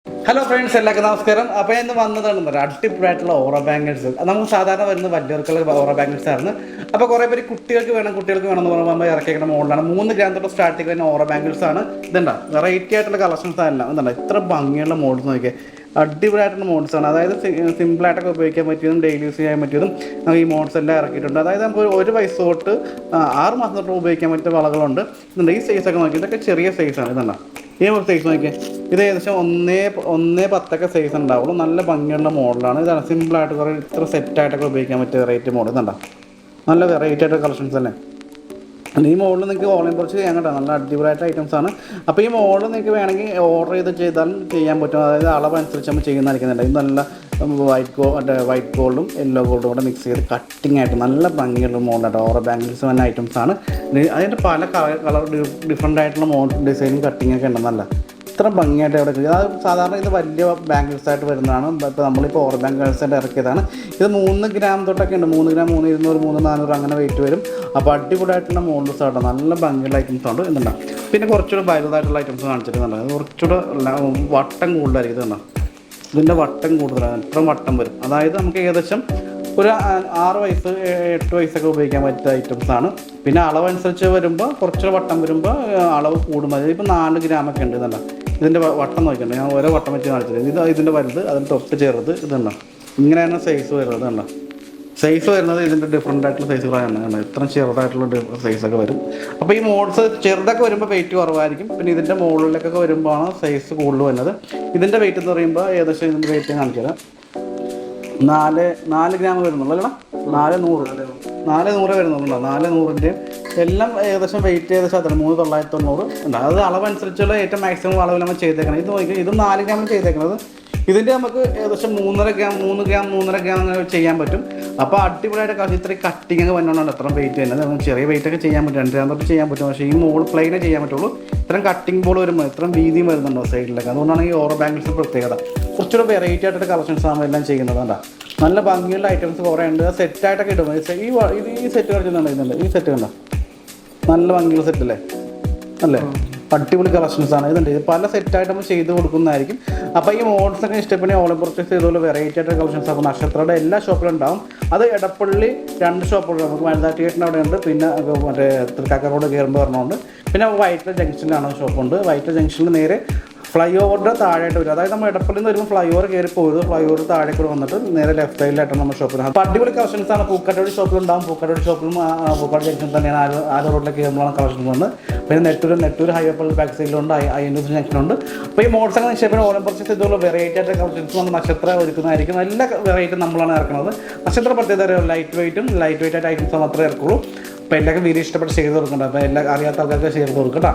Hello friends, എല്ലാവർക്കും നമസ്കാരം. അപ്പോൾ ഞാൻ ഇന്ന് വന്നതാണ് അടിപൊളിയായിട്ടുള്ള ഓറ ബാംഗിൾസ്. നമുക്ക് സാധാരണ വരുന്നത് വലിയവർക്കുള്ള ഓറ ബാംഗിൾസ് ആയിരുന്നു. അപ്പോൾ കുറേ പേര് കുട്ടികൾക്ക് വേണം എന്ന് പറയുമ്പോൾ ഇറക്കിയേക്കുന്ന മോഡലാണ്. 3 ഗ്രാം തൊട്ട് സ്റ്റാർട്ടിങ് വരുന്ന ഓറ ബാംഗിൾസ് ആണ്. ഇതുണ്ടാ വെറൈറ്റി ആയിട്ടുള്ള കളക്ഷൻസ് അല്ല ഇതുണ്ടാ ഇത്ര ഭംഗിയുള്ള മോഡൽസ് നോക്കിയാൽ അടിപൊളിയായിട്ടുള്ള മോഡൽസ് ആണ്. അതായത് സിമ്പിളായിട്ടൊക്കെ ഉപയോഗിക്കാൻ പറ്റിയതും ഡെയിലി യൂസ് ചെയ്യാൻ പറ്റിയതും നമുക്ക് ഈ മോഡൽസ് എല്ലാം ഇറക്കിയിട്ടുണ്ട്. അതായത് നമുക്ക് 1 വയസ്സ് തൊട്ട് 6 മാസം തൊട്ട് ഉപയോഗിക്കാൻ പറ്റിയ വളകളുണ്ട്. ഇതുണ്ട് ഈ സൈസൊക്കെ നോക്കി, ഇതൊക്കെ ചെറിയ സൈസാണ്. ഇതുണ്ടാ ഈ സൈസ് നോക്കിയാൽ ഇത് ഏകദേശം 1.10 സൈസ് ഉണ്ടാവുള്ളൂ. നല്ല ഭംഗിയുള്ള മോഡലാണ്. ഇതാണ് സിമ്പിളായിട്ട് കുറേ ഇത്ര സെറ്റായിട്ടൊക്കെ ഉപയോഗിക്കാൻ പറ്റിയ വെറൈറ്റി മോഡൽ. ഇതുണ്ടാ നല്ല വെറൈറ്റി ആയിട്ട് കളക്ഷൻസ് തന്നെ. ഈ മോഡൽ നിങ്ങൾക്ക് ഓൺലൈൻ പർച്ചേസ് ചെയ്യാൻ കേട്ടോ, നല്ല അടിപൊളിയായിട്ട് ഐറ്റംസ് ആണ്. അപ്പോൾ ഈ മോഡൽ നിങ്ങൾക്ക് വേണമെങ്കിൽ ഓർഡർ ചെയ്താലും ചെയ്യാൻ പറ്റും. അതായത് അളവനുസരിച്ച് നമ്മൾ ചെയ്യുന്നതായിരിക്കുന്നുണ്ട്. ഇത് നല്ല വൈറ്റ് ഗോൾഡും യെല്ലോ ഗോൾഡും കൂടെ മിക്സ് ചെയ്ത് കട്ടിങ് ആയിട്ട് നല്ല ഭംഗിയുള്ള മോഡലായിട്ട് ഓറ ബാംഗിൾസ് വന്ന ഐറ്റംസ് ആണ്. അതിൻ്റെ പല കളർ ഡിഫറെൻ്റ് ആയിട്ടുള്ള മോഡൽ ഡിസൈനും കട്ടിങ് ഒക്കെ ഉണ്ട്. നല്ല ഇത്ര ഭംഗിയായിട്ട് അവിടെ അത് സാധാരണ ഇത് വലിയ ബാംഗിൾസ് ആയിട്ട് വരുന്നതാണ്. ഇപ്പോൾ നമ്മളിപ്പോൾ ഓറ ബാംഗിൾസ് ആയിട്ട് ഇറക്കിയതാണ്. ഇത് 3 ഗ്രാം തൊട്ടൊക്കെ ഉണ്ട്. 3 ഗ്രാം, 3 200, 3 400 അങ്ങനെ വെയിറ്റ് വരും. അപ്പോൾ അടിപൊളിയായിട്ടുള്ള മോഡൽസ് ആട്ടോ, നല്ല ഭംഗിയുള്ള ഐറ്റംസ് ഉണ്ട്. ഇതുണ്ടാവും പിന്നെ കുറച്ചുകൂടെ വലുതായിട്ടുള്ള ഐറ്റംസ് കാണിച്ചിട്ടുണ്ട്. അത് കുറച്ചുകൂടെ വട്ടം കൂടുതലായിരിക്കും. ഇതുണ്ടോ ഇതിൻ്റെ വട്ടം കൂടുതലാണ്, ഇത്ര വട്ടം വരും. അതായത് നമുക്ക് ഏകദേശം ഒരു 6 വയസ്സ് 8 വയസ്സൊക്കെ ഉപയോഗിക്കാൻ പറ്റിയ ഐറ്റംസാണ്. പിന്നെ അളവനുസരിച്ച് വരുമ്പോൾ കുറച്ച് വട്ടം വരുമ്പോൾ അളവ് കൂടുമ്പോൾ ഇപ്പോൾ 4 ഗ്രാമൊക്കെ ഉണ്ട്. ഇതല്ല ഇതിൻ്റെ വട്ടം നോക്കിയിട്ടുണ്ട്. ഞാൻ ഓരോ വട്ടം വെച്ച് കാണിച്ചത്. ഇതിൻ്റെ വലുത്, അതിന് തൊട്ട് ചേർത്ത് ഇതുണ്ടോ ഇങ്ങനെയാണ് സൈസ് വരുന്നത്. ഇതുണ്ടോ സൈസ് വരുന്നത് ഇതിൻ്റെ ഡിഫറെൻ്റ് ആയിട്ടുള്ള സൈസുകളാണ്. ഇത്ര ചെറുതായിട്ടുള്ള സൈസൊക്കെ വരും. അപ്പോൾ ഈ മോഡൽസ് ചെറുതൊക്കെ വരുമ്പോൾ വെയിറ്റ് കുറവായിരിക്കും. പിന്നെ ഇതിൻ്റെ മുകളിലേക്കൊക്കെ വരുമ്പോഴാണ് സൈസ് കൂടുതൽ വരുന്നത്. ഇതിൻ്റെ വെയിറ്റ് എന്ന് പറയുമ്പോൾ ഏകദേശം ഇതിൻ്റെ വെയിറ്റ് കാണിച്ചു തരാം. 4 ഗ്രാം വരുന്നുള്ളൂ അല്ലേ? 400 വരുന്നുണ്ടോ? 400ൻ്റെയും എല്ലാം ഏകദേശം വെയിറ്റ് ഏകദേശം അത്ര 3990 ഉണ്ട്. അത് അളവനുസരിച്ചുള്ള ഏറ്റവും മാക്സിമം അളവിൽ നമ്മൾ ചെയ്തേക്കണം. ഇത് നോക്കി, ഇത് 4 ഗ്രാമിൽ ചെയ്തേക്കുന്നത്. ഇതിൻ്റെ നമുക്ക് ഏകദേശം 3 ഗ്രാം അങ്ങനെ ചെയ്യാൻ പറ്റും. അപ്പോൾ അടിപൊളിയായിട്ട് ഇത്രയും കട്ടിങ് ഒക്കെ വന്നുകൊണ്ടാണ് എത്ര വെയിറ്റ് വരുന്നത്. നമുക്ക് ചെറിയ വെയിറ്റ് ഒക്കെ ചെയ്യാൻ പറ്റും, 2 ഗ്രാം തൊട്ട് ചെയ്യാൻ പറ്റും. പക്ഷേ ഈ മോൾ പ്ലെയിനേ ചെയ്യാൻ പറ്റുള്ളൂ. ഇത്രയും കട്ടിങ് ബോൾ വരുമ്പോൾ ഇത്രയും വീതിയും വരുന്നുണ്ടോ സൈഡിലൊക്കെ. അതുകൊണ്ടാണ് ഈ ഓറ ബാംഗിൾസ് പ്രത്യേകത. കുറച്ചുകൂടെ വെറൈറ്റി ആയിട്ട് കളക്ഷൻസ് ആകുമ്പോൾ എല്ലാം ചെയ്യുന്നത് കണ്ടാ നല്ല ഭംഗിയുള്ള ഐറ്റംസ് കുറേ ഉണ്ട്. സെറ്റായിട്ടൊക്കെ ഇടും. ഈ സെറ്റ് കളിക്കുന്നുണ്ട്. ഈ സെറ്റ് കണ്ടോ നല്ല ഭംഗിയുള്ള സെറ്റ് അല്ലേ? അല്ലേ? അടിപൊളി കളക്ഷൻസ് ആണ്. ഇതുണ്ട് പല സെറ്റായിട്ട് നമ്മൾ ചെയ്ത് കൊടുക്കുന്നതായിരിക്കും. അപ്പോൾ ഈ മോഡൽസൊക്കെ ഇഷ്ടപ്പെടുന്ന ഓൺലൈൻ പർച്ചേസ് ചെയ്തുപോലെ വെറൈറ്റി ആയിട്ട് കളക്ഷൻസ് ആക്കും. നക്ഷത്രയുടെ എല്ലാ ഷോപ്പിലും ഉണ്ടാവും. അത് എടപ്പള്ളി 2 ഷോപ്പുണ്ട്. നമുക്ക് വനിതാ അവിടെ ഉണ്ട്. പിന്നെ മറ്റേ തൃക്കാക്കര റോഡ് കയറുമ്പോൾ പറഞ്ഞുകൊണ്ട് പിന്നെ വൈറ്റില ജംഗ്ഷനിലാണ് ഷോപ്പുണ്ട്. വൈറ്റില ജംഗ്ഷനിൽ നേരെ ഫ്ലൈ ഓവറിൻ്റെ താഴെയായിട്ട് വരും. അതായത് നമ്മൾ എടപ്പള്ളിയിൽ നിന്ന് വരുമ്പോൾ ഫ്ലൈ ഓവർ കയറി പോയത് ഫ്ലൈ ഓവർ താഴേക്ക് വന്നിട്ട് നേരെ ലെഫ്റ്റ് സൈഡിലായിട്ടാണ് നമ്മുടെ ഷോപ്പിൽ. അപ്പോൾ അടിപൊളി കളക്ഷൻസ് ആണ്. പൂക്കാട്ടോടി ഷോപ്പിലുണ്ടാവും. പൂക്കാട്ടോടി ഷോപ്പിലും പൂക്കാട് ജംഗ്ഷൻ തന്നെയാണ്. ആര് റോഡിലേക്ക് കയറുമ്പോഴാണ് കളക്ഷൻസ് ഉണ്ട്. പിന്നെ നെട്ടൂർ ഹൈവേ ബാക്ക് സൈഡിലുണ്ട്, INDC ജംഗ്ഷനുണ്ട്. അപ്പോൾ ഈ മോഡൽസ് അങ്ങനെ ഇഷ്ടപ്പെടുന്ന ഓൺലൈൻ പർച്ചേസ് ചെയ്തുള്ള വെറൈറ്റി ആയിട്ട് കളക്ഷൻസ് നമ്മൾ നക്ഷത്ര ഒരുക്കുന്നതായിരിക്കും. എല്ലാ വെറൈറ്റി നമ്മളാണ് ഇറക്കുന്നത്. നക്ഷത്ര പ്രത്യേകത ലൈറ്റ് വെയിറ്റ് ആയിട്ട് ഐറ്റംസ് മാത്രമേ ഇറക്കുള്ളൂ. അപ്പോൾ എല്ലാവർക്കും വീഡിയോ ഇഷ്ടപ്പെട്ട് ചെയ്ത് കൊടുക്കണ്ട. അപ്പോൾ എല്ലാ അറിയാത്ത ആൾക്കാർക്ക് ചെയ്ത് കൊടുക്കട്ടോ.